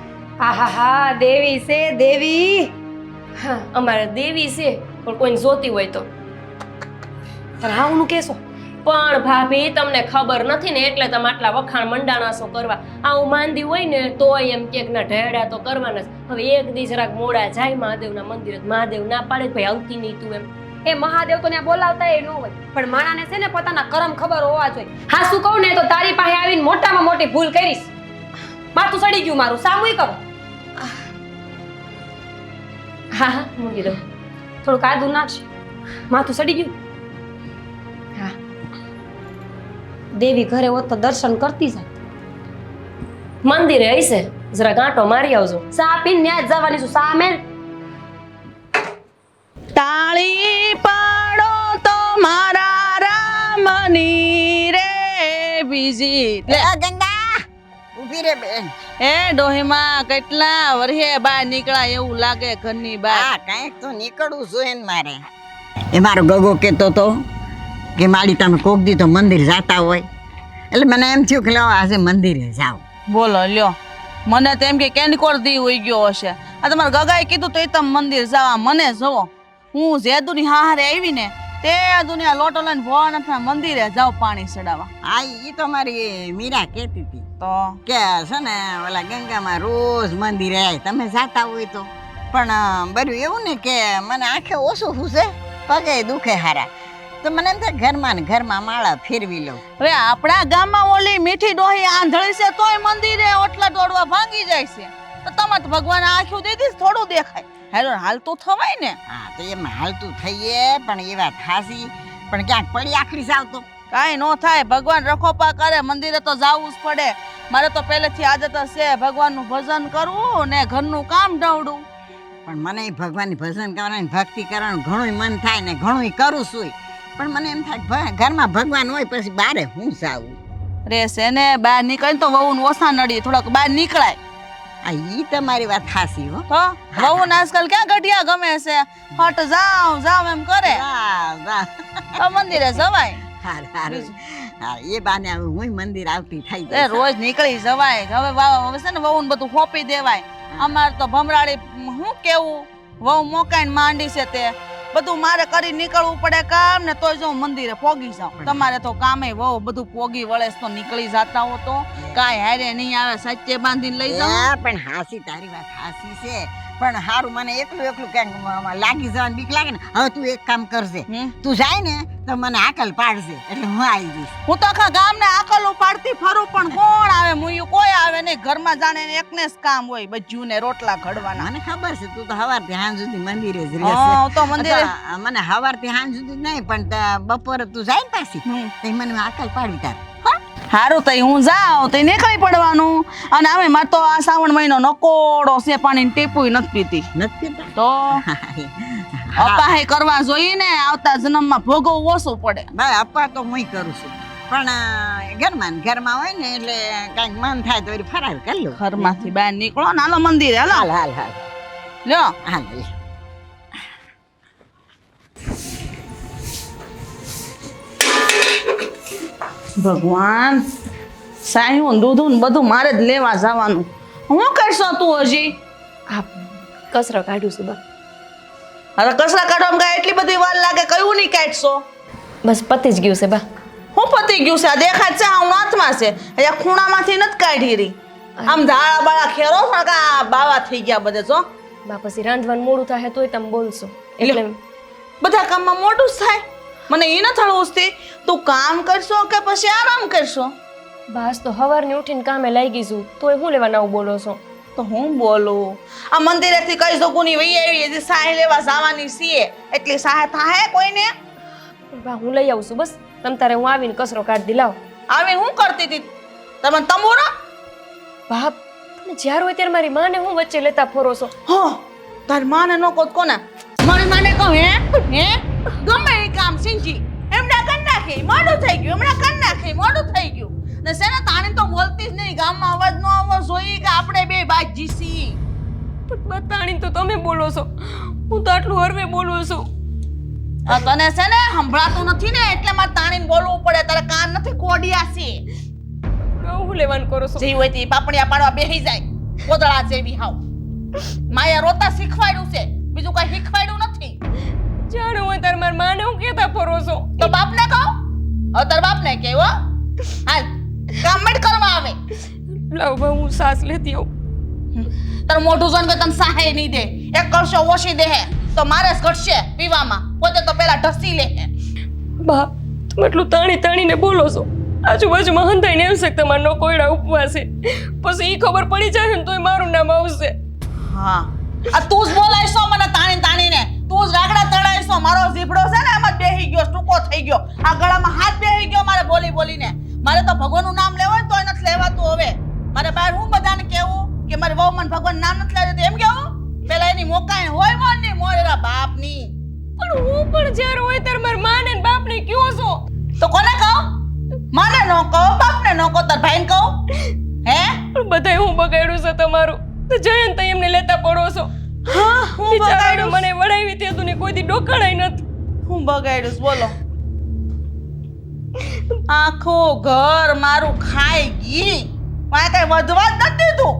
આહાહા દેવી છે દેવી. હા અમારે દેવી છે પણ કોઈને જોતી હોય તો. તારા હાહુનું કેસો પણ ભાભી તમને ખબર નથી ને એટલે તમે આટલા વખાણ મંડાણાસો કરવા. આવું માંદી હોય ને તોય એમ કે ના ઢેડા તો કરવાના જ. હવે એક દી જરાક મોડા જાય મહાદેવના મંદિરે મહાદેવ ના પાડે ભાઈ આવતી નહીં તું એમ. એ મહાદેવ તો ત્યાં બોલાવતા એ ન હોય પણ માણાને છે ને પોતાના કરમ ખબર હોવા જોઈએ. હા શું કહું ને તો તારી પાસે આવીને મોટામાં મોટી ભૂલ કરીશ. માથું સડી ગયું મારું સામુય કરો. હા હા મૂકી દો. થોડુંક આદુ નાખશે. માથું સડી ગયું. હા દેવી ઘરે હોત તો દર્શન કરતી જાય. મંદિરે હશે જરા ગાંટો મારી આવજો. સા પીને ત્યાં જ જવાની છું. સા મેલ તાળી પાડો તો મારા રામની રે બીજી. લે આ ગંગા ઊભી રે બેન. એ ડોહીમાં કેટલા વર્ષે બહાર નીકળ્યા એવું લાગે ઘરની બહાર. હા કાંઈક તો નીકળવું જોઈએ ને મારે. એ મારો ગગો કહેતો તો કે મારી તમે કોક દી તો મંદિર જાતા હોય એટલે મને એમ થયું કે લો આજે મંદિરે જાવ. બોલો લ્યો મને તો એમ કે કેનકોર દી હોઈ ગયો હશે. આ તમારા ગગાએ કીધું તો તમે મંદિર જવા મને જોવો. હું જેદુની હારે આવી ને તે આ દુનિયા લોટો લઈને ભોળાનાથના મંદિરે જાવ પાણી ચડાવવા. હા ઈ તો મારી મીરા કહેતી હતી તો કે છે ને ઓલા ગંગામાં રોજ મંદિરે આવે તમે જાતા હોય તો. પણ બધું એવું ને કે મને આંખે ઓછું ફૂસે, પગે દુખે હારા, તો મને એમ થાય ઘરમાં ને ઘરમાં માળા ફેરવી લઉં. હવે આપણા ગામમાં ઓલી મીઠી ડોહી આંધળી છે તોય મંદિરે ઓટલા દોડવા ભાંગી જાય છે. તો તમે તો ભગવાન આંખ્યું દીધી થોડું દેખાય. હેલો હાલતું થવાય ને. હા તો એમ હાલતું થઈએ પણ એ વાત હાસી, પણ ક્યાંક પડી આખરી જાવ તો કાંઈ નો થાય. ભગવાન રખોપા કરે મંદિરે તો જાવું જ પડે. મારે તો પહેલેથી આદત છે ભગવાનનું ભજન કરવું ને ઘરનું કામ ઢવડું. પણ મને ઈ ભગવાનની ભજન કરવાની ભક્તિ કરવાનું ઘણું મન થાય ને ઘણું કરું છું. પણ મને એમ થાય ઘરમાં ભગવાન હોય પછી બારે હું જાવું. રહેશે ને બહાર નીકળે તો વહુ ઓછા નડીએ થોડોક બહાર નીકળાય. આ ઈ તમારી વાત હાસી હો. તો વહુ ને આજકાલ ક્યાં ગઢિયા ગમે છે, હટ જાવ જાવ એમ કરે. વાહ, વાહ. તો મંદિરે જવાય. હારું, હારું. હા એ બાને હવે હું મંદિર આવતી થઈ એ જાય. રોજ નીકળી જવાય. હવે છે ને વહુ ને બધું ખોપી દેવાય. અમારે તો ભમરાડી શું કેવું, વહુ મોકાઈને માંડી છે તે બધું મારે કરી નીકળવું પડે કામ ને તોય જો મંદિરે પોગી જાઉં. તમારે તો કામે વહુ બધું પોગી વળે તો નીકળી જતા હો તો કાંઈ હારે નહીં આવે, સચ્ચે બાંધીને લઈ જાઉં. પણ હાસી તારી વાત હાસી છે, પણ હારું મને એકલું ક્યાંક લાગી જવાની બીક લાગે ને. હવે તું એક કામ કરજે, તું જાય ને તો મને આકલ પાડજે એટલે હું આવી જઈશ. હું તો આખા ગામને આકલ ઉપાડતી ફરું પણ કોણ આવે, મુયું કોઈ આવે નહીં. ઘરમાં જાણે એકને જ કામ હોય બજ્જુ ને રોટલા ઘડવાના. મને ખબર છે તું તો સવારથી સાંજ સુધી મંદિરે જ હા, રહેશે. હું તો મંદિરે મને સવારથી સાંજ સુધી નહીં પણ બપોરે તું જાય ને પાછી તો મને આકલ પાડવી તાર. હારું તઈ હું જાઉં તઈ નીકળી પડવાનું. અને અમે મારે તો આ શ્રાવણ મહિનો નકોડો છે, પાણીની ટેપુય નથી પીતી. નથી પીતા? તો અપાહે કરવા જોઈએ ને, આવતા જન્મમાં ભોગવવું ઓછું પડે. ભાઈ અપ્પા તો હું કરું છું પણ ઘરમાં ને ઘરમાં હોય ને એટલે કાંઈક મન થાય તો ફરાર કરી લો. ઘરમાંથી બહાર નીકળો ને હાલો મંદિરે હાલો. હાલ હાલ હાલ લ્યો હાલ. ભગવાન સાયું દૂધું ને બધું મારે જ લેવા જવાનું. હું કરશો તું હજી? આ કસરો કાઢું છું બા. હવે કચરા કાઢવામાં કાંઈ એટલી બધી વાર લાગે? કયું નહીં કાઢશો? બસ પતી જ ગયું છે બા. હું પતી ગયું છે? આ દેખાય છે હું હાથમાં છે, અહીંયા ખૂણામાંથી નથી કાઢી રહી. આમ ધાળા બાળા ખેરો પણ કા બાવા થઈ ગયા બધે. જો બા પછી રાંધવાનું મોડું થાય તોય તમે બોલશો એટલે બધા કામમાં મોટું જ થાય. મને એ નથી હળવું. તું કામ કરશો કે પછી આરામ કરશો? બસ તો સવારની ઉઠીને કામે લાગી છું તોય હું લેવા નવું બોલો છો? તો હું બોલું આ મંદિરેથી કઈ જોગુની વહી આવી હજી સાહે લેવા જવાની છીએ એટલી સાહે થાહે કોઈને? બા હું લઈ આવું છું બસ તમ તારે હું આવીને કચરો કાઢી લાવ. આવીને હું કરતી હતી? તમે તંબુરો બાપ તમે જ્યારે હોય ત્યારે મારી માને હું વચ્ચે લેતા ફરો છો? હો તાર માને નો કોત કોને? મારી માને કહું હે ગમે એ કામ સિંજી એમડા કર નાખી મોડું થઈ ગયું, એમડા કર નાખી મોડું થઈ ગયું. ને સેને તાણી તો બોલતી જ નહીં, ગામમાં અવાજ નો આવવો જોઈએ કે આપણે બે બાજી સી. પણ બતાણી તો તમે બોલો છો, હું તો આટલું હરવે બોલું છું. આ તને છે ને સંભળાતું નથી ને એટલે મારે તાણીને બોલવું પડે. તારે કાન નથી કોડિયા છે. હું લેવાનું કરો છો? જે હોય તે પાપડિયા પાડવા બેહી જાય કોદળા જેવી હાવ. માયા રોતા શીખવાડ્યું છે, બીજું કઈ શીખવાડ્યું નથી. જાણે હોય ત્યારે મારી માને હું કહેતા ફરો છો? તો બાપને કહો. હવે તાર બાપને કહે હો. હાલ કામ મત કરવા આવે. લાવ બા હું સાસ લેતી આવું. તાર મોઢું જોઈને કે તને સાહે નહીં દે. એક કળશો ઓછી દે તો મારે જ ઘટશે પીવામાં. પોતે તો પેલા ઢસી લે. બા તમે એટલું તાણી તાણીને બોલો છો. આજુબાજુમાં હંધાઈને એમ છે કે તમારા કોયડા ઉપવાસ છે, પછી ઈ ખબર પડી જાય ને તોય મારું નામ આવશે. હા આ તું જ બોલાઈશો મને તાણીને. તું જ રાગડા ચડાઈશો. મારો જીભડો છે ને એમ જ બેહી ગયો, ટૂંકો થઈ ગયો. આ ગળામાં હાથ બેહી ગયો મારે બોલીને. મારે તો ભગવાનનું નામ લેવું તોય નથી લેવાતું હવે. મારે બહાર હું બધાને કેવું કે મારી વહુ મને ભગવાનનું નામ નથી લેવું એમ કેવું? પેલા એની મોકાઈ હોય મોરની મોરેરા બાપની. પણ હું પણ જ્યારે હોય ત્યારે મારા માને ને બાપને કયો છો? તો કોને કહું? માને નો કહો, બાપને નો કહો, તાર ભાઈને કહું? હે પણ બધાય હું બગાડ્યું છે તમારું તો જયંત એમને લેતા પડો છો. હા હું બિચારાને બગાડ્યું. મને વડાવી તે તું ને કોઈ દી ડોકાણાય નથી. હું બગાડ્યું બોલો? આખું ઘર મારું ખાઈ ગઈ. મારે કઈ વધવા જ નથી દીધું.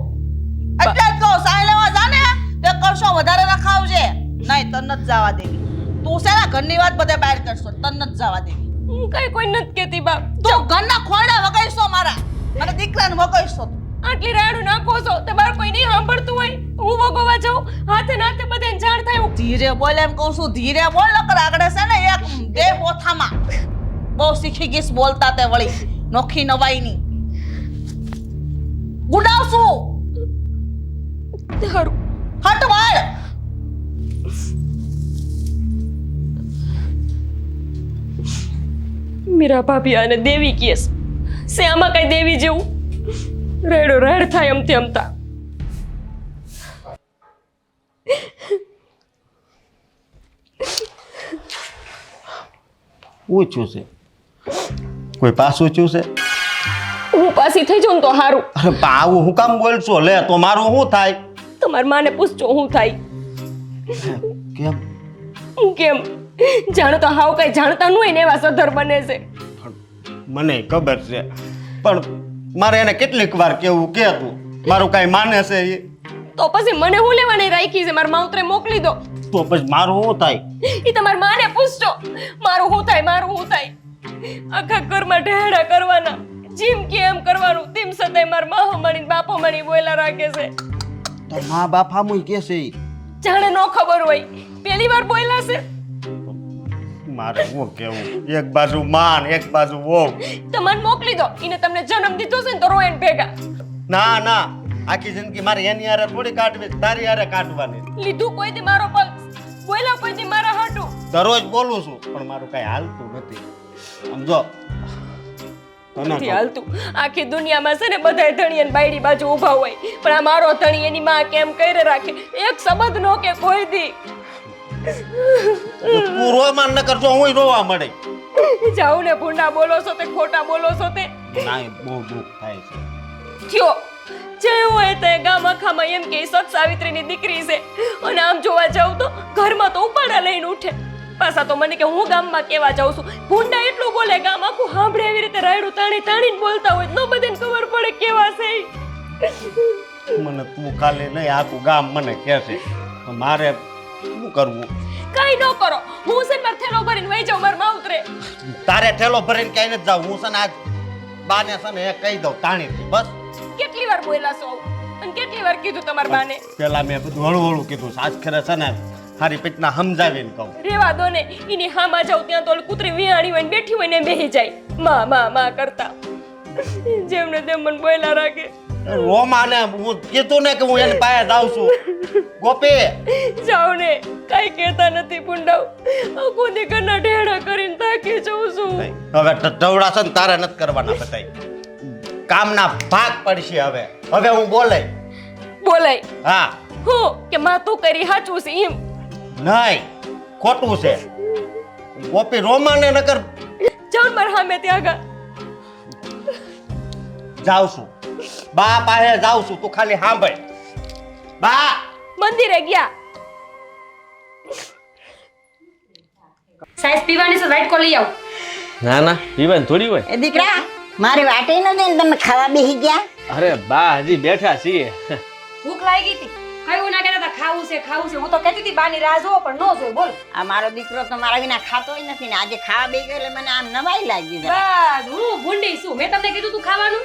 એટલે જ કહું સાય લેવા જાને તે કરશો વધારે રખાવજે, નહીં તો નથી જવા દેવી. તું છે ને ઘરની વાત બધા બહાર કરશો તને નથી જવા દેવી હું કઈ કોઈ નથી કહેતી બાપ. તું ઘરના ખોડા વગાડશો મારા અને દીકરાને વગાડશો આટલી રાડું નાખો છો તમારે કોઈ નહીં સાંભળતું હોય હું વગોવા જાઉં હાથે નાથે બધાને જાણ થાય હું ધીરે બોલ એમ કહું છું ધીરે બોલ નકર આગળ છે ને એક બે પોથામાં બહુ શીખી ગઈશ બોલતા તે વળી નોખી નવાઈની ગુડાવશું હારું. હટ વાળ મીરા ભાભી આને દેવી કેસ છે આમાં કઈ દેવી જેવું રેડો રેડ થાય અમતે અમતા ઊંચું છે કોઈ પાછું ઊંચું છે હું પાછી થઈ જાઉં ને તો હારું. અરે બા આવું હું કામ બોલશો લે તો મારું શું થાય તમારી માને પૂછજો હું થાય કેમ હું કેમ જાણો તો હાવ કઈ જાણતા ન હોય ને એવા સધર બને છે. મને ખબર છે પણ મારે એને કેટલીક વાર કેવું કે તું મારું કાંઈ માને છે એ તો પછી મને હું લેવાની રાખી છે મારા માવતરે મોકલી દો. તો પછી મારું શું થાય એ તમારી માને પૂછજો મારું શું થાય મારું શું થાય. આખા ઘરમાં ઢેડા કરવાના જીમ કે એમ કરવાનું તેમ છતાંય મારા માહો મણી બાપો મણી બોયલા રાખે છે. તો મા બાપ આમુય કે છે ઈ. જાણે નો ખબર હોય પહેલી વાર બોયલા છે. મારે શું કેવું એક બાજુ માન એક બાજુ વહુ તમને મોકલી દો એને તમને જન્મ દીધો છે ને તો રોયન ભેગા ના ના આખી જિંદગી મારી એની હારે થોડી કાઢવી તારી હારે કાઢવાની લીધું કોઈ દી મારો પગ બોયલા કોઈ દી મારા હાટું દરરોજ બોલું છું પણ મારું કઈ હાલતું નથી સમજો તને નથી કહું. હાલતું આખી દુનિયામાં છે ને બધાય ધણી અને બાયડી બાજુ ઊભા હોય પણ આ મારો ધણી એની માં કેમ કરે રાખે એક શબ્દ નો કે કોઈ દી તું રોમાં ન કરજો હું રોવા મળે જાઉં ને ભૂંડા બોલો છો તે ખોટા બોલો છો તે ના એ બહુ દુઃખ થાય છે થયો જે હોય તે ગામ આખામાં એમ કે સત સાવિત્રીની દીકરી છે અને આમ જોવા જાઉં તો ઘરમાં તો ઉપાડા લઈને ઉઠે પાછા તો મને કે હું ગામમાં કેવા જાઉં છું ભૂંડા એટલું બોલે ગામ આખું સાંભળે એવી રીતે રાયડું તાણી તાણીને બોલતા હોય તો બધાને ખબર પડે કેવા છે ઈ. મને તું ખાલી નહીં આખું ગામ મને કહેશે તો મારે શું કરવું કાઈ ન કરો હું છે ને મારો થેલો ભરીને વહી જાઉં મારા માવતરે તારે ઠેલો ભરીને ક્યાંય નથી જાવ હું છે ને આજ બાને છે ને એ કહી દઉં તાણીથી બસ કેટલી વાર બોયલા છો અને કેટલી વાર કીધું તમારા બાને પેલા મેં બધું હળવું હળવું કીધું આજ ખરે છે ને હારી પીટના સમજાવીને કહું રેવા દો ને એની હામાં જાઉં ત્યાં તો ઓલી કૂતરી વિહાણી હોય ને બેઠી હોય ને એમ બેહી જાય માં માં માં કરતા જેમને તેમ મને બોયલા રાખે રોમાને હું કીધું ને કે હું એની પાસે જાઉં છું ગોપી જાઉં ને કઈ કહેતા નથી પુંડાવ આખો દી ઘરના ઢેડા કરીને થાકી જાઉં છું હવે ઢવડા છે ને તારે નથી કરવાના બધાય કામના ભાગ પડશે હવે હવે હું બોલે બોલાય હા હું કે માં તું કરી સાચું છે એમ નહીં ખોટું છે ગોપી રોમાને નકર જાઉં મારા સામે ત્યાં આગળ જાઉં છું બા પાસે જાઉં છું તું ખાલી સાંભળ બા મંદિરે ગયા સાઈઝ પીવાની છે વાઇટ કો લઈ આવ. ના ના પીવાની થોડી હોય એ દીકરા મારી વાટે ન દે તમે ખાવા બેસી ગયા અરે બા હજી બેઠા છીએ ભૂખ લાગી હતી કયું ના કહેતા ખાવું છે હું તો કહેતી હતી બાની રાહ જોવો પણ નો જોઈ બોલ. આ મારો દીકરો તો મારા વિના ખાતોય નથી ને આજે ખાવા બેસી ગયો એટલે મને આમ નવાઈ લાગી જરા. બસ હું ભૂંડી છું મેં તમને કીધું તું ખાવાનું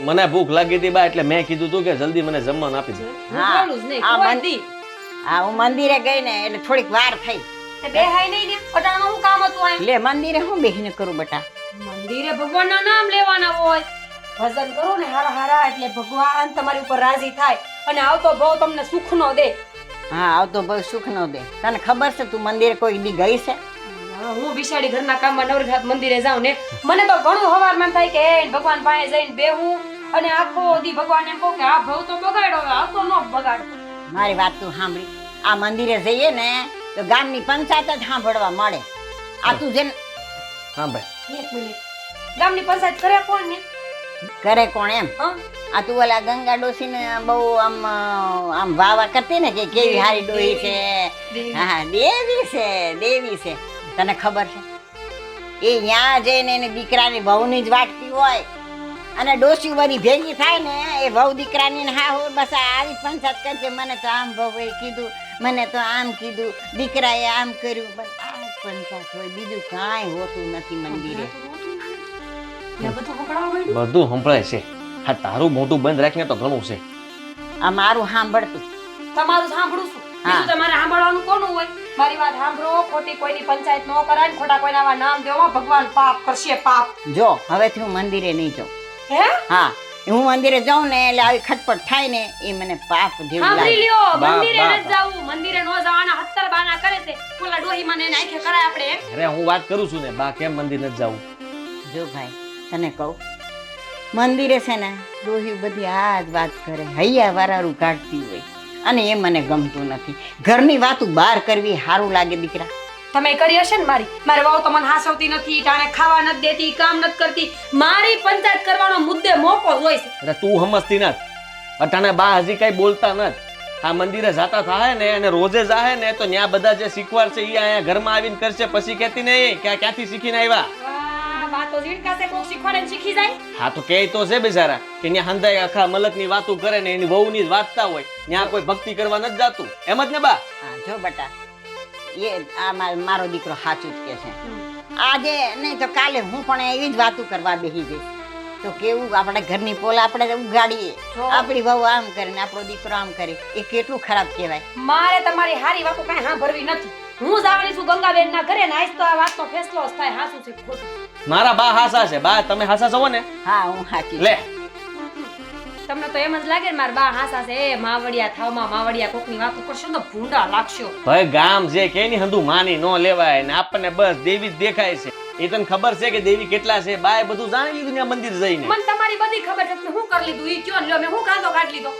મને ભૂખ લાગી હતી બા એટલે મેં કીધું તું કે જલ્દી મને જમવાનું આપી દે હા, ભૂખવાનું જ નહીં આ કોઈ મંદી- દી. હા હું મંદિરે ગઈ ને એટલે થોડીક વાર થઈ તે બેહાય નહીં ને પટાણામાં હું કામ હતું આમ લે મંદિરે હું બેસીને કરું બેટા મંદિરે ભગવાનના નામ લેવાના હોય ભજન કરો ને હારા હારા એટલે ભગવાન તમારી ઉપર રાજી થાય અને આવતો ભાવ તમને સુખનો દે. હા આવતો બહુ સુખ નો દે તને ખબર છે તું મંદિરે કોઈ દી ગઈ છે હવે હું બિચારી ઘરના કામમાં નવરઘાત મંદિરે જાઉં ને મને તો ઘણું હવારમાં થાય કે એ ભગવાન પાસે જઈને બેહું અને આખો દી ભગવાન એમ કહું કે આ ભાવ તો બગાડો હવે આવતો ન બગાડ. મારી વાત તું સાંભળી આ મંદિરે જઈએ ને તો ગામની પંચાયત જ સાંભળવા મળે આ તું જેને હા ભાઈ એક મિનિટ ગામની પંચાયત કરે કોણ ને કરે કોણ એમ હા આ તું ઓલા ગંગા ડોસી ને બહુ આમ આમ વાવા કરતી ને કે કેવી હારી ડોહી છે હા દેવી છે તને ખબર છે એ ત્યાં જઈને એને દીકરાની વહુની જ વાટતી હોય અને ડોસી વળી ભેગી થાય ને એ વહુ દીકરાની ને હા હો બસ આવી પંચાયત કરજે મને તો આમ વહુએ કીધું મને તો આમ કીધું, દીકરાએ આમ કર્યું, બસ આ પંચાયત હોય, બીજું કાંઈ હોતું નથી મંદિરે. એ બધું સંભળાવવા માંડ્યું? બધું સંભળાય છે. હા, તારું મોઢું બંધ રાખીને તો ઘણું છે. આ મારું સાંભળતું. તમારું સાંભળું છું. બીજું તમારે સાંભળવાનું કોનું હોય? મારી વાત સાંભળો, ખોટી કોઈની પંચાયત ન કરાય ને ખોટા કોઈના આવા નામ દેવામાં ભગવાન પાપ કરશે, પાપ. જો હવેથી હું મંદિરે નહીં જાઉં. હે? હા, હું મંદિરે જાઉં ને એટલે આવી ખટપટ થાય ને એ મને પાપ જેવું સાંભળી લાગે. લ્યો, બા, મંદિરે બા, ન જાવું, મંદિરે ન જવાના 70 બાના કરે છે. ઓલા ડોહીમાં ને એને આંખે કરાય આપણે એમ? અરે હું વાત કરું છું ને, બા કેમ મંદિર નથી જવું? જો ભાઈ તને કહું, મંદિરે છે ને ડોહી બધી આ જ વાત કરે, હૈયા વારારું કાઢતી હોય, અને એ મને ગમતું નથી. ઘરની વાતો બહાર કરવી સારું લાગે દીકરા. તમે કરી હશે ને મારી વહુ તો મને હાસવતી નથી, ટાણે ખાવા નથી દેતી, કામ નથી કરતી. મારી પંચાયત કરવાનો મુદ્દે મોકો જ હોય છે. અરે તું સમજતી નથી. અટાણે બા હજી કઈ બોલતા નથી. આ મંદિરે જાતા થાય ને અને રોજે જાહે ને તો ન્યા બધા જે શીખવાડ છે એ અહીંયા ઘરમાં આવીને કરશે. પછી કહેતી નહીં કે આ ક્યાંથી શીખીને આવ્યા. વાહ, વાતો ઝીણકાશે કોક શીખવાડે ને શીખી જાય. હા તો કે તો છે બિચારા કે ન્યા હંધાઈ આખા મલકની વાતો કરે ને એની વહુની જ વાંચતા હોય. ન્યા કોઈ ભક્તિ કરવા નથી જાતું. એમ જ ને બા? હા જો બેટા, એ આ મારો દીકરો સાચું જ કે છે. આજે નહીં તો કાલે હું પણ એવી જ વાતો કરવા બેસી જઈશ. તો કેવું આપણે ઘરની પોલ આપણે ઉગાડીએ, આપણી વહુ આમ કરે ને આપણો દીકરો આમ કરે, એ કેટલું ખરાબ કહેવાય. મારે તમારી હારી વાતો કાંઈ સાંભળવી નથી. હું જવાની છું ગંગાબેન ના ઘરે ને આજ તો આ વાતનો ફેસલો જ થાય, હાસું છે ખોટું. મારા બા હાસા છે. બા તમે હાસા છો ને? હા હું સાચી. લે તમને તો એમ જ લાગે ને મારા બા હાસા છે. એ માવડિયા થાવમાં માવડિયા કોકની વાતો કરશો તો ભૂંડા લાગશો. ભાઈ ગામ જે કે ની હંધું માની ન લેવાય ને આપણને બસ દેવી જ દેખાય છે. એ તને ખબર છે કે દેવી કેટલા છે? બાએ બધું જાણી લીધું ને મંદિર જઈને. મને તમારી બધી ખબર છે. તમે શું કરી લીધું ઈ કયો લ્યો, મેં હું કાંદો કાઢ લીધો.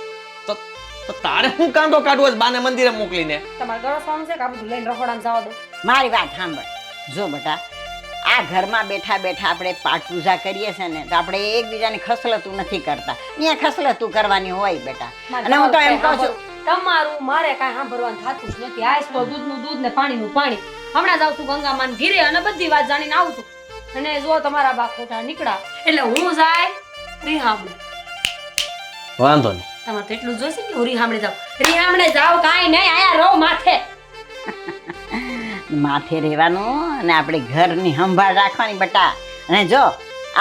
તો તારે હું કાંદો કાઢવો છે બાને મંદિરે મોકલીને? તમારે ગરસવાનું છે કે આ બધું લઈને રખોડામાં જવા દો? મારી વાત સાંભળ. જો બેટા, આ ઘરમાં બેઠા બેઠા આપણે પાઠ પૂજા કરીએ છે ને તો આપણે એકબીજાની ખસલતું નથી કરતા. ત્યાં ખસલતું કરવાની હોય બેટા. અને હું તો એમ કહું છું, તમારું મારે કાંઈ સાંભળવાનું થતું જ નથી. આજ તો દૂધનું દૂધ ને પાણીનું પાણી. હમણાં જાઉં છું ગંગામાન ઘીરે અને બધી વાત જાણીને આવું છું. અને જો તમારા બા ખોટા નીકળ્યા એટલે હું જાય રીહામણે. વાંધો નહીં. તમારે તો એટલું જોઈશે કે હું રીહામણે જાઉં. રીહામણે જાવ કાંઈ નહીં, આયા રહો માથે. માથે રહેવાનું અને આપણે ઘરની સંભાળ રાખવાની બેટા. અને જો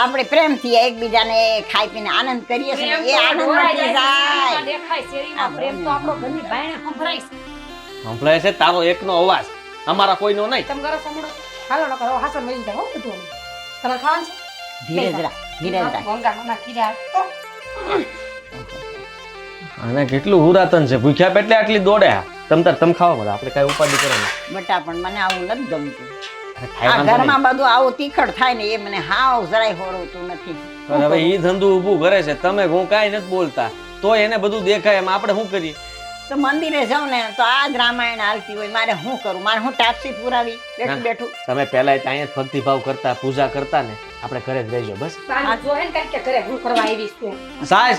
આપણે પ્રેમથી એકબીજાને ખાઈ પીને આનંદ કરીએ છીએ ને એ આનંદ મટી જાય. દેખાય શેરીમાં પ્રેમ તો આપણો ઘરની બાયણે સંભળાય છે. સંભળાય છે તારો એકનો અવાજ, અમારા કોઈનો નહીં. તમે ગરમ સાંભળો. હાલો ન કરો, હાસન વહી જાય હો બધું અમે. તમારે ખાવાનું છે? ધીરજ રાખ, ધીરજ રાખ. ગંગાના ખીરા તો અને કેટલું હુરાતન છે. ભૂખ્યા પેટલે આટલી દોડે. તમ ખાવા મળે, આપણે કઈ ઉપાધિ કરવાની. બેટા પણ મને આવું નથી ગમતું. અરે ખાઈ આ વાંધો નહીં. ઘરમાં બધું આવું તીખડ થાય ને એ મને હાવ જરાય હોરવતું નથી. પણ હવે ઈ ધંધું ઊભું કરે છે, તમે હું કાંઈ નથી બોલતા તો એને બધું દેખાય. એમ આપણે શું કરીએ? તો મંદિરે જાઉં ને તો આ જ રામાયણ હાલતી હોય. મારે શું કરું? મારે હું ટાપસી પુરાવી બેઠું બેઠું. તમે પહેલા અહીંયા જ ભક્તિભાવ કરતા, પૂજા કરતા ને આપણે ઘરે જ રહેજો બસ. આ જો હે ને કાંઈક કે ઘરે હું કરવા આવીશ તું. સાસ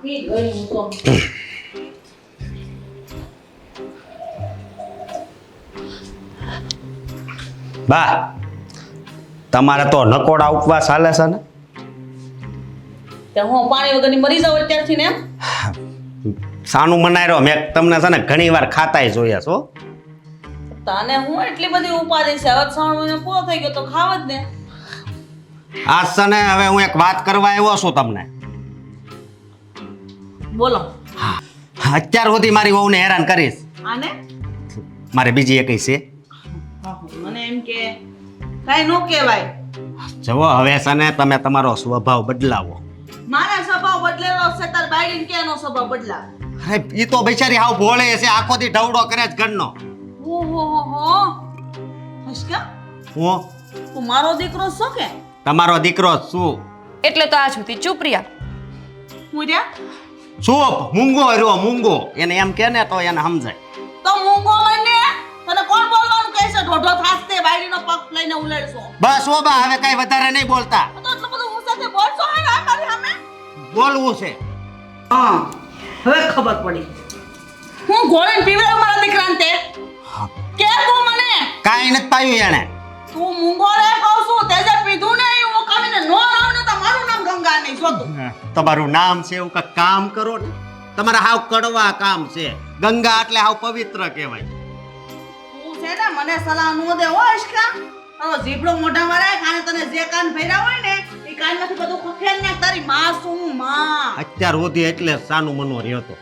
પી ગઈ હું તો. બા તમારે તો નકોડા ઉપવાસ હાલે છે ને? તે હું પાણી વગરની મરી જાઉં અત્યારથી ને એમ? સાનું મનાઈ રહ્યો. મેં તમને છે ને ઘણી વાર ખાતાય જોયા છો. તને હું એટલી બધી ઉપાધિ છે? હવે શ્રાવણ મહિનો પૂરો થઈ ગયો તો ખાવ જ ને. આજ છે ને હવે હું એક વાત કરવા આવ્યો છું તમને. બોલો. અત્યાર સુધી મારી વહુને હેરાન કરીશ. આને મારે બીજી એકઈ છે. મને એમ કે કાઈ નો કહેવાય. જુઓ હવે છે ને તમે તમારો સ્વભાવ બદલાવો. મારા સ્વભાવ બદલેલો છે તાર બાયડીને કેનો સ્વભાવ બદલા? અરે ઈ તો બિચારી હાવ ભોળે છે, આખો દી ઢવડો કરે છે ઘરનો. ઓહો હસકા હું તું મારો દીકરો છો કે? તમારો દીકરો જ છું. એટલે તો આ છુતી ચૂપ રહ્યા. હું રહ્યા ચૂપ. મૂંગો રહ્યો મૂંગો. એને એમ કે ને તો એને સમજાય. તો મૂંગો મને તને કોણ બોલવાનું કહે છે? ઢોઢો થાસતે બાયડીનો પગ લઈને ઉલેડશો. બસ ઓ બા હવે કઈ વધારે નહીં બોલતા. તો એટલું બધું હું સાથે બોલશો હે આ મારી સામે? બોલવું છે. હા હવે ખબર પડી. હું ઘોડીને પીવડાવ મારા દીકરાને તે કે તું મને કાઈ નથી પાયું એને. તું મૂંગો રે કહું છું તે જે પીધું ને એ હું કમીને નો રાવ ને તો મારું નામ ગંગા બોલવાના નહીં જોતું. તમારું નામ છે એવું કાંઈક કામ કરો ને. તમારા હાવ કડવા કામ છે. ગંગા એટલે હાવ પવિત્ર કહેવાય. તું છે ને મને સલાહ નો દે હો અશકા. હવે જીભડો મોઢામાં રાખ અને તને જે કાન ભર્યા હોય ને એ કાનમાંથી બધું ખખેલ ને તારી માં શું માં. અત્યાર સુધી એટલે જ સાનું મનો રહ્યો હતો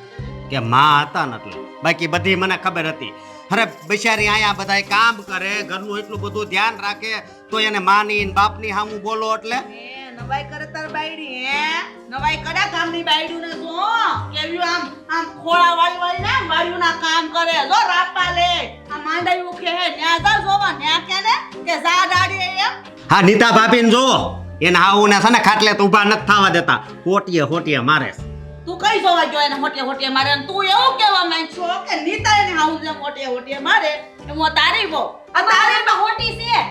કે માં હતા ને એટલે. બાકી બધી મને ખબર હતી. અરે બિચારી આયા બધાય કામ કરે, ઘરનું એટલું બધું ધ્યાન રાખે, તો એને માની ને બાપની સામું બોલો એટલે એ નવાઈ કરે તાર બાયડી હે નવાઈ કરે ગામની બાયડીઓ ને જો કેવી આમ ખોળા વાળી ને વાળીઓના કામ કરે જો રાપા લે આ માંડાઈ ઉખે હે ન્યા જા જોવા ન્યા કે ને કે જા દાડી એમ. હા નીતા ભાભીને જો એને હાઉને છે ને ખાટલે તો ઊભા નથી થવા દેતા. હોટીએ મારે છે. તું કઈ જોવા ગયો એને હોટીએ હોટીએ મારે અને તું એવું કહેવા માંગছো કે નીતા એને હાઉસ ને હોટીએ મારે એ હું તારી બહુ આ તારી માં હોટી છે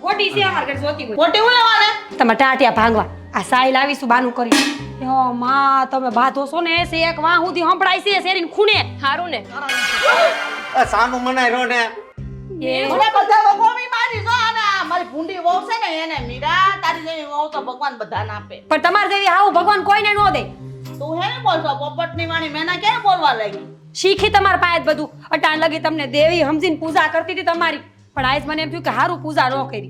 ખોટી છે અમાર ઘર જોતી હોય હોટી હું લેવાને તમે ટાટિયા ભાંગવા આ સાઈ લાવીશું બાનું કરી યો માં તમે બાધો છો ને સે એક વાહ સુધી હંભળાય છે શેરીન ખૂણે હારું ને સાનું મનાય રહ્યો ને. મને બધા વગોમી મારી જો અને આ મારી ભૂંડી વહુ છે ને એને મીરા તારી જેવી વહુ તો ભગવાન બધાને આપે. પણ તમાર જેવી હાવ ભગવાન કોઈને નો દે તું હે ને બોલતો પોપટની વાણી મેના ક્યારે બોલવા લાગી. શીખી તમાર પાસે જ બધું અટાણ લગી તમને દેવી સમજીને પૂજા કરતી હતી તમારી પણ આજ મને એમ થયું કે હારું પૂજા ન કરી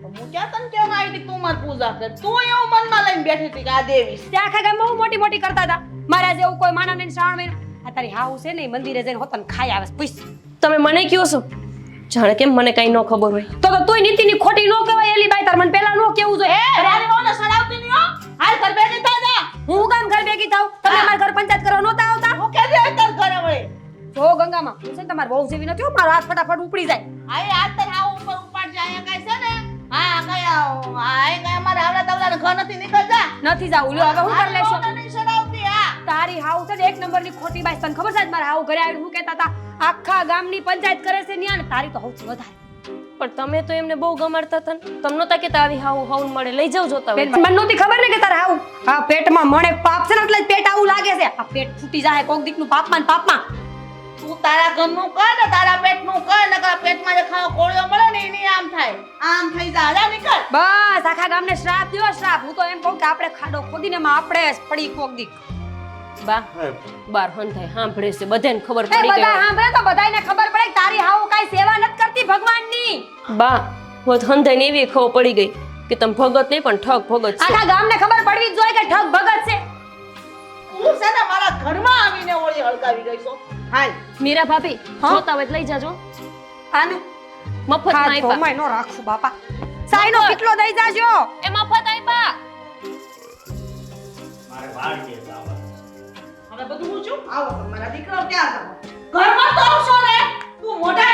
તો હું ક્યાં તને કેમ આવી હતી તું મારી પૂજા કર. તું એવું મનમાં લઈને બેઠી હતી કે આ દેવી છે. ત્યાં આખા ગામમાં હું મોટી મોટી કરતા હતા મારા જેવું કોઈ માના નહીં શ્રાવણ મહિનો આ તારી હાવ છે ને ઈ મંદિરે જઈને હોતન ખાઈ આવે પૂછ તમે મને કયો છો જાણે કેમ મને કઈ ન ખબર હોય. તો તુંય નીતિની ખોટી નો કહેવાય એલી બાઈ તાર મને પહેલા નો કેવું જોઈએ એ રાની વહુને સડાવતી નહીં હો. હાલ તાર બેની થા જા. હું કામ ઘર ભેગી થાવ તમે મારા ઘર પંચાયત કરવા નહોતા આવતા હું કે દે તાર ઘરે વળી. જો ગંગામાં હું છે ને તમારી બહુ જેવી નથી હો, મારો હાથ ફટાફટ ઉપડી જાય આય આ તાર હાવ ઉપર ઉપાડ જાય અહીંયા કાઈ છે ને હા કઈ આય કઈ અમારે આવડા તવલાને ઘર નથી નીકળ જા. નથી જાવું લ્યો હવે હું કરી લેશો વહુને નહીં સડાવતી હા. તારી હાવ છે ને એક નંબરની ખોટી બાઈ તને ખબર છે આજ મારા હાવ ઘરે આવીને હું કહેતા હતા આખા ગામની પંચાયત કરે છે ન્યા ને તારી તો સૌથી વધારે પણ તમે તો એમને બહુ ગમાડતા હતા ને તમને નતા કે આવી હાવ હાઉન મળે લઈ જાવ જોતા બેન, હોય મને નહોતી ખબર ને કે તારે હાવ આ પેટમાં મણે પાપ છે ને એટલે જ પેટ આવું લાગે છે આ પેટ ફૂટી જાય કોક દીકનું પાપમાં ને પાપમાં તું તારા ઘરનું કર ને તારા પેટનું કર નકર પેટમાં જે ખાવા કોળિયો મળે ને એની આમ થાય આમ થઈ જા જા નીકળ. બસ આખા ગામને શ્રાપ દ્યો શ્રાપ હું તો એમ કહું કે આપણે ખાડો ખોદીને એમાં આપણે જ પડી કોક દીક બા બાર હન થાય સાંભળે છે બધાને ખબર એ પડી બધા ગઈ સાંભળે તો બધાયને ખબર પડે કે તારી હાવ કાઈ સેવા નથી કરતી ભગવાનની બા હોત હન થઈને એવી ખબર પડી ગઈ કે તમે ભગત નહીં પણ ઠગ ભગત છે આખા ગામને ખબર પડવી જ જોઈએ કે ઠગ ભગત છે તું છે ને મારા ઘરમાં આવીને ઓળી હળગાવી ગઈ છો. હાલ મીરા ભાભી જોતા હોય તો લઈ જાજો આને મફતમાં હાથ આપ્યા ધોમાય નો રાખશું બાપા સાઈનો કેટલો દઈ જાજો એ મફત આપ્યા મારે વાડીએ જવાનું. હવે બધું હું છું આવો મારા દીકરાઓ ક્યાં જાવ ઘરમાં તો આવશો ને તું મોઢા